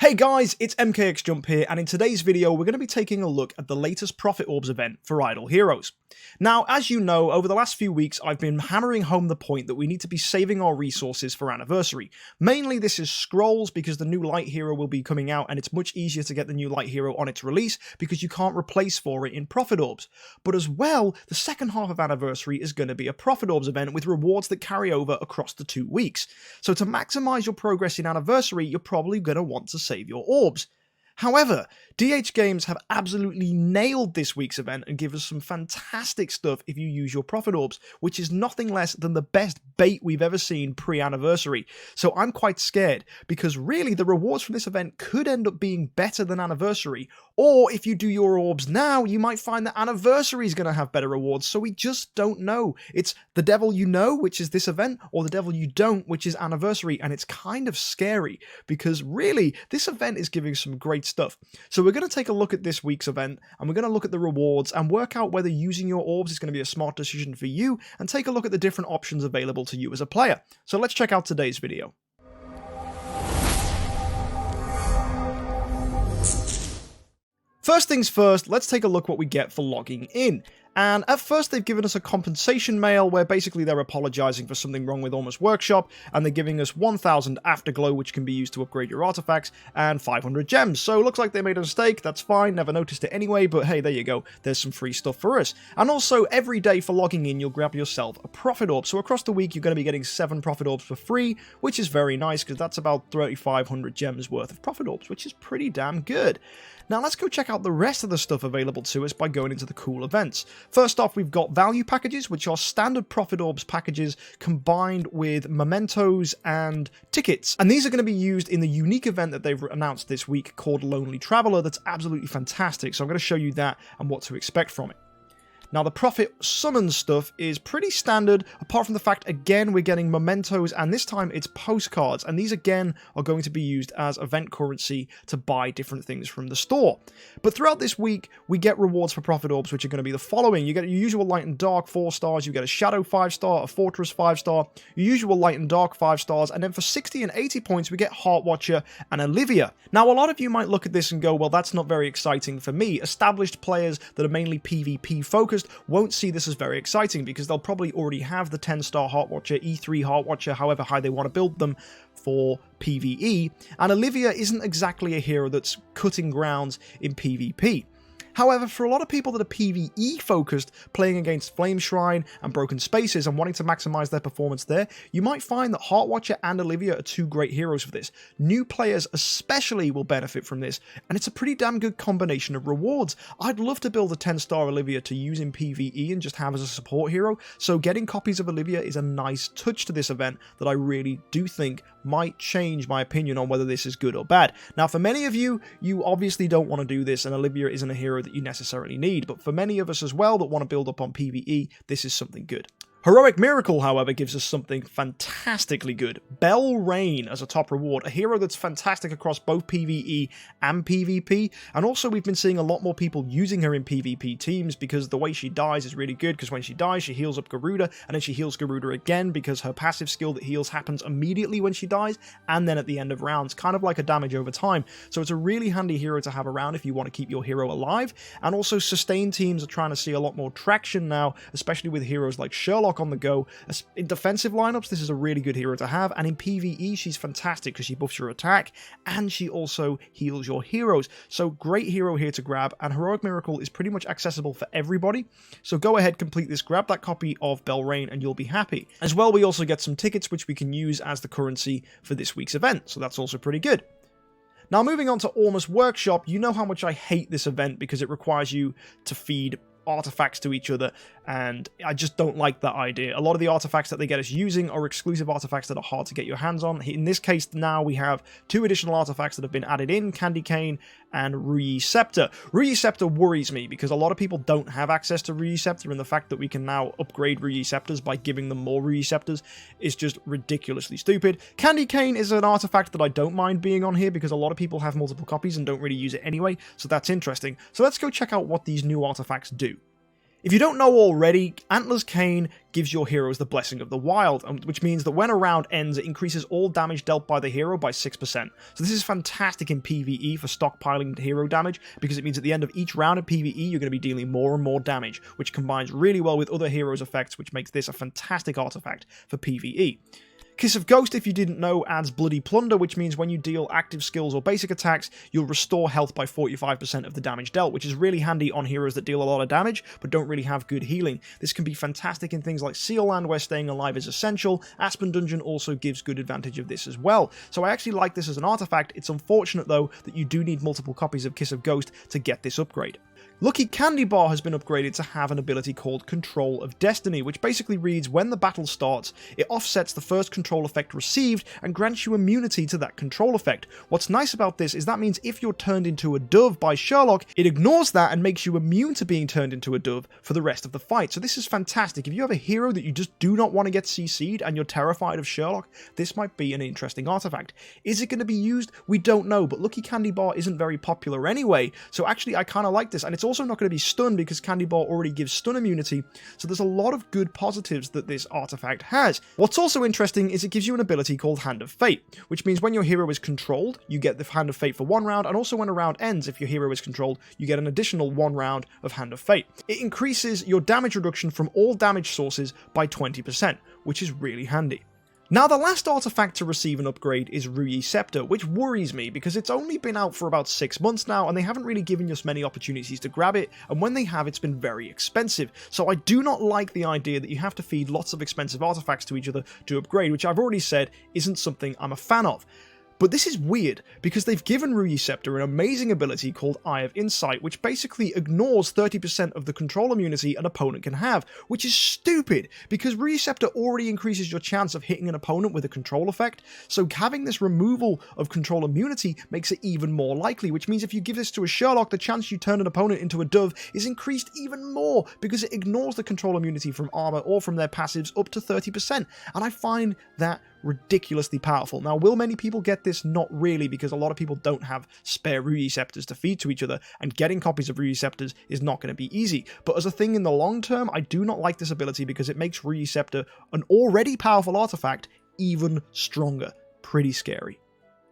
Hey guys, it's MKxJUMP here, and in today's video we're going to be taking a look at the latest Prophet Orbs event for Idle Heroes. Now, as you know, over the last few weeks I've been hammering home the point that we need to be saving our resources for Anniversary. Mainly this is scrolls because the new light hero will be coming out and it's much easier to get the new light hero on its release because you can't replace for it in Prophet Orbs. But as well, the second half of Anniversary is going to be a Prophet Orbs event with rewards that carry over across the 2 weeks. So to maximize your progress in Anniversary, you're probably going to want to save your orbs. However, DH Games have absolutely nailed this week's event and give us some fantastic stuff if you use your Prophet Orbs, which is nothing less than the best bait we've ever seen pre-Anniversary. So I'm quite scared, because really the rewards from this event could end up being better than Anniversary, or if you do your orbs now, you might find that Anniversary is going to have better rewards, so we just don't know. It's the devil you know, which is this event, or the devil you don't, which is Anniversary, and it's kind of scary, because really, this event is giving some great stuff. So we're going to take a look at this week's event, and we're going to look at the rewards and work out whether using your orbs is going to be a smart decision for you, and take a look at the different options available to you as a player. So let's check out today's video. First things first, let's take a look what we get for logging in. And at first they've given us a compensation mail where basically they're apologizing for something wrong with Ormus Workshop, and they're giving us 1000 Afterglow, which can be used to upgrade your artifacts, and 500 gems. So looks like they made a mistake, that's fine, never noticed it anyway, but hey, there you go, there's some free stuff for us. And also, every day for logging in, you'll grab yourself a Prophet Orb. So across the week, you're going to be getting 7 Prophet Orbs for free, which is very nice, because that's about 3500 gems worth of Prophet Orbs, which is pretty damn good. Now let's go check out the rest of the stuff available to us by going into the cool events. First off, we've got value packages, which are standard Prophet Orbs packages combined with mementos and tickets. And these are going to be used in the unique event that they've announced this week called Lonely Traveler. That's absolutely fantastic. So I'm going to show you that and what to expect from it. Now, the Prophet Summon stuff is pretty standard, apart from the fact, again, we're getting mementos, and this time it's postcards, and these, again, are going to be used as event currency to buy different things from the store. But throughout this week, we get rewards for Prophet Orbs, which are going to be the following. You get your usual Light and Dark 4 stars, you get a Shadow 5 star, a Fortress 5 star, your usual Light and Dark 5 stars, and then for 60 and 80 points, we get Heart Watcher and Olivia. Now, a lot of you might look at this and go, well, that's not very exciting for me. Established players that are mainly PvP focused won't see this as very exciting because they'll probably already have the 10-star Heart Watcher, E3 Heart Watcher, however high they want to build them for PvE, and Olivia isn't exactly a hero that's cutting grounds in PvP. However, for a lot of people that are PvE focused, playing against Flame Shrine and Broken Spaces and wanting to maximize their performance there, you might find that Heart Watcher and Olivia are 2 great heroes for this. New players especially will benefit from this, and it's a pretty damn good combination of rewards. I'd love to build a 10-star Olivia to use in PvE and just have as a support hero, so getting copies of Olivia is a nice touch to this event that I really do think might change my opinion on whether this is good or bad. Now, for many of you, you obviously don't want to do this, and Olivia isn't a hero that you necessarily need, but for many of us as well that want to build up on PvE, this is something good. Heroic Miracle, however, gives us something fantastically good. Belrain as a top reward, a hero that's fantastic across both PvE and PvP, and also we've been seeing a lot more people using her in PvP teams because the way she dies is really good, because when she dies she heals up Garuda, and then she heals Garuda again because her passive skill that heals happens immediately when she dies, and then at the end of rounds, kind of like a damage over time. So it's a really handy hero to have around if you want to keep your hero alive, and also sustain teams are trying to see a lot more traction now, especially with heroes like Sherlock on the go. In defensive lineups, this is a really good hero to have, and in PvE, she's fantastic because she buffs your attack, and she also heals your heroes. So great hero here to grab, and Heroic Miracle is pretty much accessible for everybody. So go ahead, complete this, grab that copy of Belrain, and you'll be happy. As well, we also get some tickets, which we can use as the currency for this week's event, so that's also pretty good. Now, moving on to Ormus Workshop, you know how much I hate this event because it requires you to feed artifacts to each other, and I just don't like that idea. A lot of the artifacts that they get us using are exclusive artifacts that are hard to get your hands on. In this case, now we have 2 additional artifacts that have been added in, Candy Cane and Ruyi Scepter. Ruyi Scepter worries me because a lot of people don't have access to Ruyi Scepter, and the fact that we can now upgrade Ruyi Scepters by giving them more Ruyi Scepters is just ridiculously stupid. Candy Cane is an artifact that I don't mind being on here because a lot of people have multiple copies and don't really use it anyway, so that's interesting. So let's go check out what these new artifacts do. If you don't know already, Antler's Cane gives your heroes the Blessing of the Wild, which means that when a round ends, it increases all damage dealt by the hero by 6%. So this is fantastic in PvE for stockpiling hero damage, because it means at the end of each round of PvE, you're going to be dealing more and more damage, which combines really well with other heroes' effects, which makes this a fantastic artifact for PvE. Kiss of Ghost, if you didn't know, adds Bloody Plunder, which means when you deal active skills or basic attacks, you'll restore health by 45% of the damage dealt, which is really handy on heroes that deal a lot of damage, but don't really have good healing. This can be fantastic in things like Seal Land, where staying alive is essential. Aspen Dungeon also gives good advantage of this as well. So I actually like this as an artifact. It's unfortunate, though, that you do need multiple copies of Kiss of Ghost to get this upgrade. Lucky Candy Bar has been upgraded to have an ability called Control of Destiny, which basically reads, when the battle starts, it offsets the first control effect received and grants you immunity to that control effect. What's nice about this is that means if you're turned into a dove by Sherlock, it ignores that and makes you immune to being turned into a dove for the rest of the fight. So this is fantastic. If you have a hero that you just do not want to get CC'd and you're terrified of Sherlock, this might be an interesting artifact. Is it going to be used? We don't know, but Lucky Candy Bar isn't very popular anyway, so actually I kind of like this, and it's also not going to be stunned because Candy Bar already gives stun immunity, so there's a lot of good positives that this artifact has. What's also interesting is it gives you an ability called Hand of Fate, which means when your hero is controlled, you get the Hand of Fate for 1 round, and also when a round ends, if your hero is controlled, you get an additional 1 round of Hand of Fate. It increases your damage reduction from all damage sources by 20%, which is really handy. Now, the last artifact to receive an upgrade is Ruyi Scepter, which worries me because it's only been out for about 6 months now and they haven't really given us many opportunities to grab it, and when they have, it's been very expensive. So I do not like the idea that you have to feed lots of expensive artifacts to each other to upgrade, which I've already said isn't something I'm a fan of. But this is weird, because they've given Ruyi Scepter an amazing ability called Eye of Insight, which basically ignores 30% of the control immunity an opponent can have, which is stupid, because Ruyi Scepter already increases your chance of hitting an opponent with a control effect, so having this removal of control immunity makes it even more likely, which means if you give this to a Sherlock, the chance you turn an opponent into a dove is increased even more, because it ignores the control immunity from armor or from their passives up to 30%, and I find that ridiculously powerful. Now, will many people get this? Not really, because a lot of people don't have spare Ruyi Scepters to feed to each other, and getting copies of Ruyi Scepters is not going to be easy. But as a thing in the long term, I do not like this ability because it makes Ruyi Scepter, an already powerful artifact, even stronger. Pretty scary.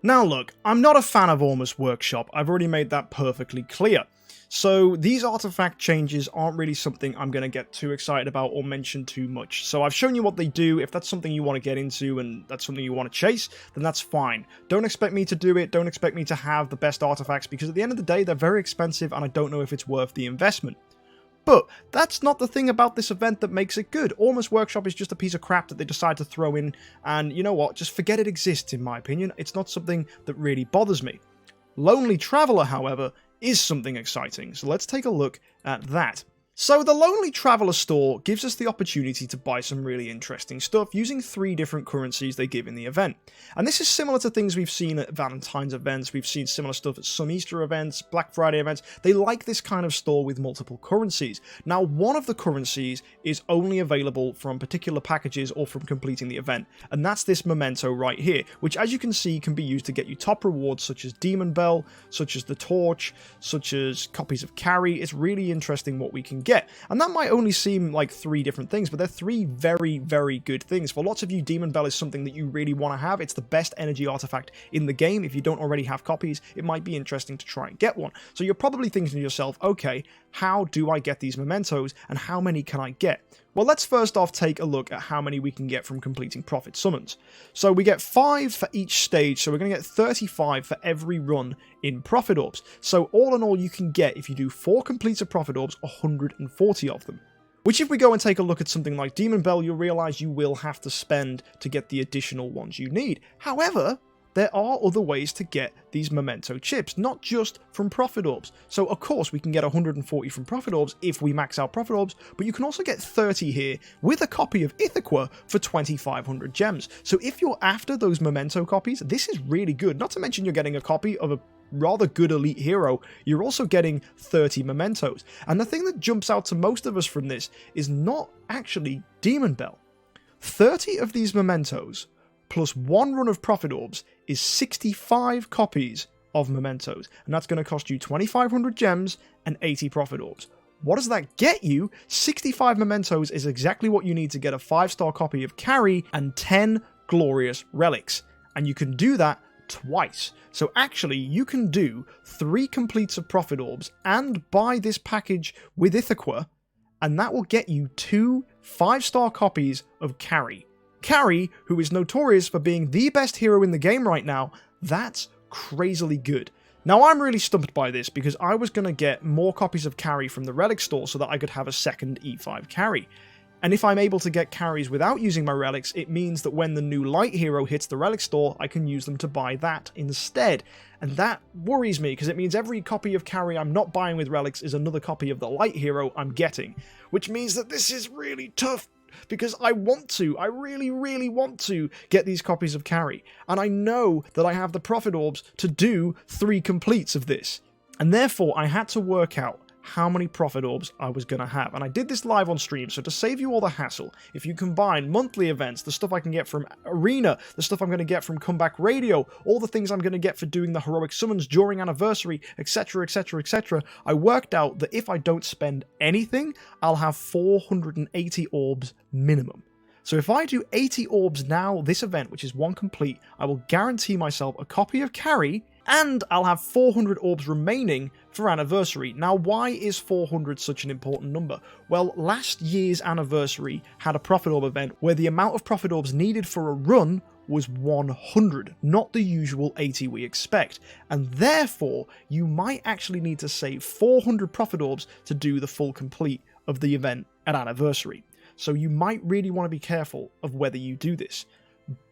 Now look, I'm not a fan of Ormus Workshop, I've already made that perfectly clear. So these artifact changes aren't really something I'm going to get too excited about or mention too much. So I've shown you what they do. If that's something you want to get into and that's something you want to chase, then that's fine. Don't expect me to do it. Don't expect me to have the best artifacts, because at the end of the day, they're very expensive and I don't know if it's worth the investment. But that's not the thing about this event that makes it good. Ormus Workshop is just a piece of crap that they decide to throw in, and you know what, just forget it exists in my opinion. It's not something that really bothers me. Lonely Traveler, however, is something exciting, so let's take a look at that. So the Lonely Traveler store gives us the opportunity to buy some really interesting stuff using 3 different currencies they give in the event. And this is similar to things we've seen at Valentine's events, we've seen similar stuff at some Easter events, Black Friday events. They like this kind of store with multiple currencies. Now, one of the currencies is only available from particular packages or from completing the event, and that's this memento right here, which as you can see can be used to get you top rewards such as Demon Bell, such as the Torch, such as copies of Carry. It's really interesting what we can get. And that might only seem like 3 different things, but they're 3 very, very good things. For lots of you, Demon Bell is something that you really want to have. It's the best energy artifact in the game. If you don't already have copies, it might be interesting to try and get one. So you're probably thinking to yourself, okay, how do I get these mementos and how many can I get? Well, let's first off take a look at how many we can get from completing Prophet Summons. So we get 5 for each stage, so we're going to get 35 for every run in Prophet Orbs. So all in all, you can get, if you do 4 completes of Prophet Orbs, 140 of them. Which if we go and take a look at something like Demon Bell, you'll realise you will have to spend to get the additional ones you need. However, there are other ways to get these memento chips, not just from Prophet Orbs. So of course we can get 140 from Prophet Orbs if we max out Prophet Orbs, but you can also get 30 here with a copy of Ithaca for 2,500 gems. So if you're after those memento copies, this is really good. Not to mention you're getting a copy of a rather good elite hero, you're also getting 30 mementos. And the thing that jumps out to most of us from this is not actually Demon Bell. 30 of these mementos plus 1 run of Prophet Orbs is 65 copies of mementos, and that's going to cost you 2,500 gems and 80 Prophet Orbs. What does that get you? 65 mementos is exactly what you need to get a 5-star copy of Carry and 10 glorious relics. And you can do that twice. So actually, you can do 3 completes of Prophet Orbs and buy this package with Ithaca, and that will get you 2 5-star copies of Carry. Carry, who is notorious for being the best hero in the game right now, that's crazily good. Now, I'm really stumped by this because I was going to get more copies of Carry from the relic store so that I could have a second E5 Carry. And if I'm able to get carries without using my relics, it means that when the new light hero hits the relic store, I can use them to buy that instead. And that worries me because it means every copy of Carry I'm not buying with relics is another copy of the light hero I'm getting. Which means that this is really tough because I really want to get these copies of Carry. And I know that I have the Prophet Orbs to do 3 completes of this. And therefore I had to work out how many Prophet Orbs I was going to have. And I did this live on stream, so to save you all the hassle, if you combine monthly events, the stuff I can get from Arena, the stuff I'm going to get from Comeback Radio, all the things I'm going to get for doing the heroic summons during Anniversary, etc, etc, etc, I worked out that if I don't spend anything, I'll have 480 orbs minimum. So if I do 80 orbs now, this event, which is 1 complete, I will guarantee myself a copy of Carry, and I'll have 400 orbs remaining for Anniversary. Now, why is 400 such an important number? Well, last year's Anniversary had a Prophet Orb event where the amount of Prophet Orbs needed for a run was 100, not the usual 80 we expect. And therefore, you might actually need to save 400 Prophet Orbs to do the full complete of the event at Anniversary. So you might really want to be careful of whether you do this.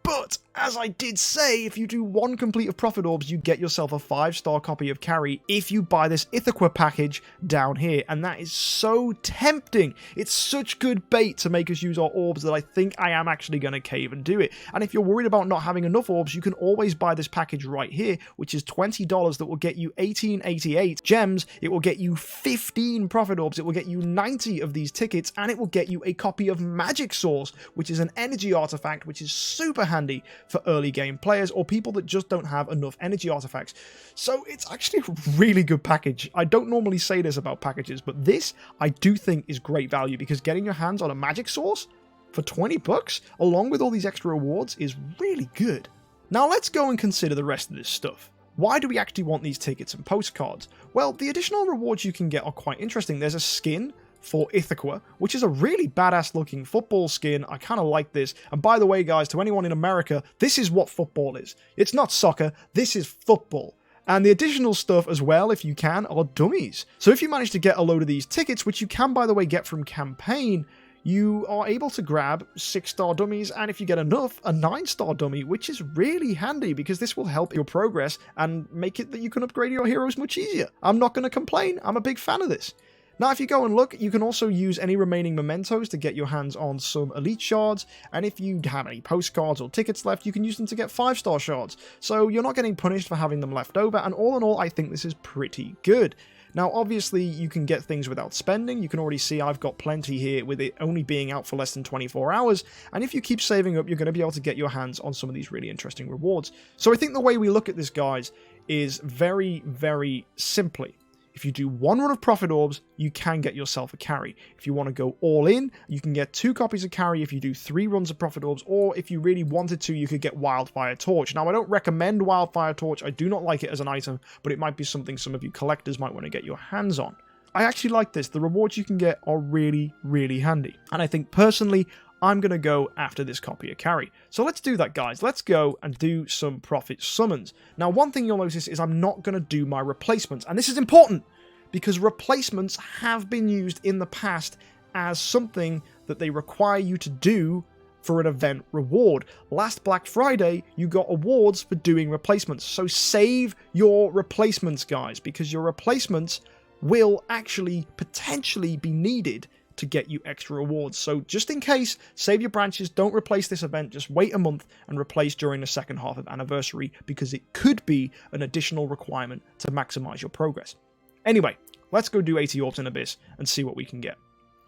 But, as I did say, if you do 1 complete of Prophet Orbs, you get yourself a 5-star copy of Carry if you buy this Ithaca package down here, and that is so tempting. It's such good bait to make us use our orbs that I think I am actually going to cave and do it. And if you're worried about not having enough orbs, you can always buy this package right here, which is $20 that will get you 1888 gems, it will get you 15 Prophet Orbs, it will get you 90 of these tickets, and it will get you a copy of Magic Source, which is an energy artifact, which is super handy for early game players or people that just don't have enough energy artifacts. So it's actually a really good package. I don't normally say this about packages, but this I do think is great value because getting your hands on a Magic Source for 20 bucks along with all these extra rewards is really good. Now let's go and consider the rest of this stuff. Why do we actually want these tickets and postcards? Well, the additional rewards you can get are quite interesting. There's a skin for Ithaca, which is a really badass looking football skin. I kind of like this. And by the way, guys, to anyone in America, this is what football is. It's not soccer, this is football. And the additional stuff as well, if you can, are dummies. So if you manage to get a load of these tickets, which you can, by the way, get from campaign, you are able to grab 6-star dummies, and if you get enough, a 9-star dummy, which is really handy because this will help your progress and make it that you can upgrade your heroes much easier. I'm not going to complain. I'm a big fan of this. Now, if you go and look, you can also use any remaining mementos to get your hands on some elite shards, and if you have any postcards or tickets left, you can use them to get 5-star shards. So you're not getting punished for having them left over, and all in all, I think this is pretty good. Now, obviously, you can get things without spending. You can already see I've got plenty here with it only being out for less than 24 hours. And if you keep saving up, you're going to be able to get your hands on some of these really interesting rewards. So I think the way we look at this, guys, is very, very simply. If you do 1 run of Prophet Orbs, you can get yourself a Carry. If you want to go all in, you can get 2 copies of Carry if you do 3 runs of Prophet Orbs, or if you really wanted to, you could get Wildfire Torch. Now, I don't recommend Wildfire Torch. I do not like it as an item, but it might be something some of you collectors might want to get your hands on. I actually like this. The rewards you can get are really, really handy. And I think, personally, I'm going to go after this copy of Carry. So let's do that, guys. Let's go and do some Prophet Summons. Now, one thing you'll notice is I'm not going to do my replacements. And this is important because replacements have been used in the past as something that they require you to do for an event reward. Last Black Friday, you got awards for doing replacements. So save your replacements, guys, because your replacements will actually potentially be needed to get you extra rewards. So just in case, save your branches, don't replace this event, just wait a month and replace during the second half of Anniversary because it could be an additional requirement to maximize your progress. Anyway, let's go do 80 Orbs in Abyss and see what we can get.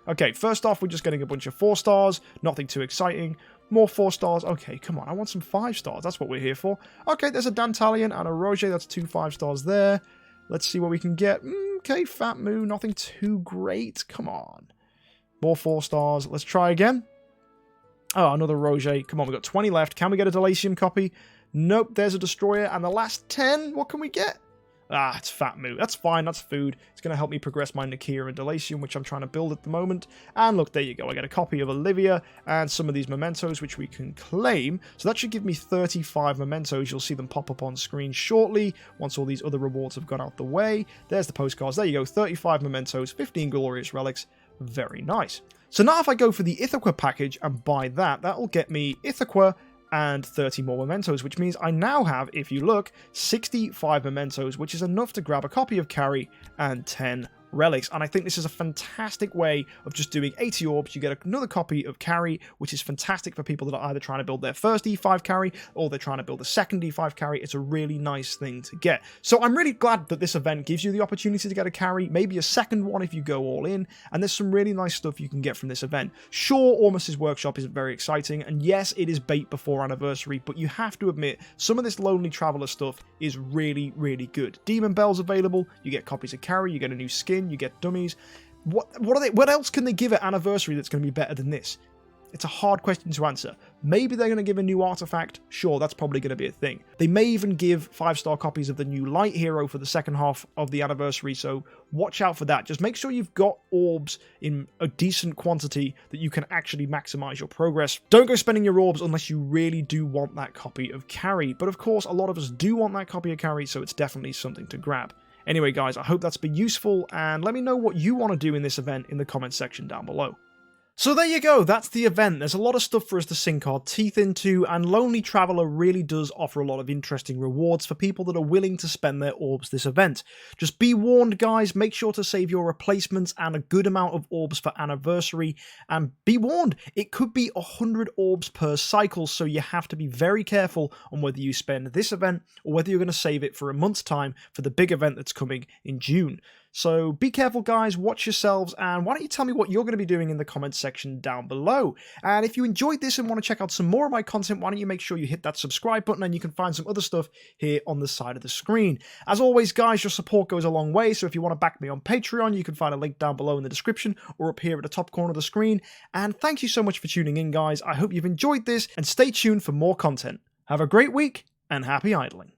Okay, first off, we're just getting a bunch of 4 stars, nothing too exciting. More 4 stars, okay, come on, I want some 5 stars, that's what we're here for. Okay, there's a Dantalion and a Roger, that's 2 5 stars there. Let's see what we can get. Okay, Fat Moo, nothing too great. Come on. More 4 stars. Let's try again. Oh, another Roger. Come on, we've got 20 left. Can we get a Delasium copy? Nope, there's a Destroyer. And the last 10, what can we get? Ah, it's Fat Moo. That's fine, that's food. It's going to help me progress my Nakia and Delasium, which I'm trying to build at the moment. And look, there you go. I get a copy of Olivia and some of these mementos, which we can claim. So that should give me 35 mementos. You'll see them pop up on screen shortly, once all these other rewards have gone out the way. There's the postcards. There you go, 35 mementos, 15 glorious relics. Very nice. So now if I go for the Ithaca package and buy that, that'll get me Ithaca and 30 more mementos, which means I now have, if you look, 65 mementos, which is enough to grab a copy of Carry and 10 relics. And I think this is a fantastic way of just doing 80 orbs. You get another copy of Carry, which is fantastic for people that are either trying to build their first E5 Carry or they're trying to build a second E5 Carry. It's a really nice thing to get. So I'm really glad that this event gives you the opportunity to get a Carry, maybe a second one if you go all in, and there's some really nice stuff you can get from this event. Sure, Ormus's workshop isn't very exciting, and yes, it is bait before anniversary, but you have to admit, some of this Lonely Traveler stuff is really, really good. Demon Bells available, you get copies of Carry, you get a new skin, you get dummies. What else can they give at anniversary that's going to be better than this? It's a hard question to answer. Maybe they're going to give a new artifact. Sure, that's probably going to be a thing. They may even give 5-star copies of the new Light Hero for the second half of the anniversary, so watch out for that. Just make sure you've got orbs in a decent quantity that you can actually maximize your progress. Don't go spending your orbs unless you really do want that copy of Carry. But of course, a lot of us do want that copy of Carry, so it's definitely something to grab. Anyway, guys, I hope that's been useful, and let me know what you want to do in this event in the comments section down below. So there you go, that's the event. There's a lot of stuff for us to sink our teeth into, and Lonely Traveler really does offer a lot of interesting rewards for people that are willing to spend their orbs this event. Just be warned, guys, make sure to save your replacements and a good amount of orbs for anniversary, and be warned, it could be 100 orbs per cycle, so you have to be very careful on whether you spend this event or whether you're going to save it for a month's time for the big event that's coming in June. So be careful, guys, watch yourselves, and why don't you tell me what you're going to be doing in the comments section down below. And if you enjoyed this and want to check out some more of my content, why don't you make sure you hit that subscribe button, and you can find some other stuff here on the side of the screen. As always, guys, your support goes a long way, so if you want to back me on Patreon, you can find a link down below in the description or up here at the top corner of the screen. And thank you so much for tuning in, guys. I hope you've enjoyed this, and stay tuned for more content. Have a great week, and happy idling.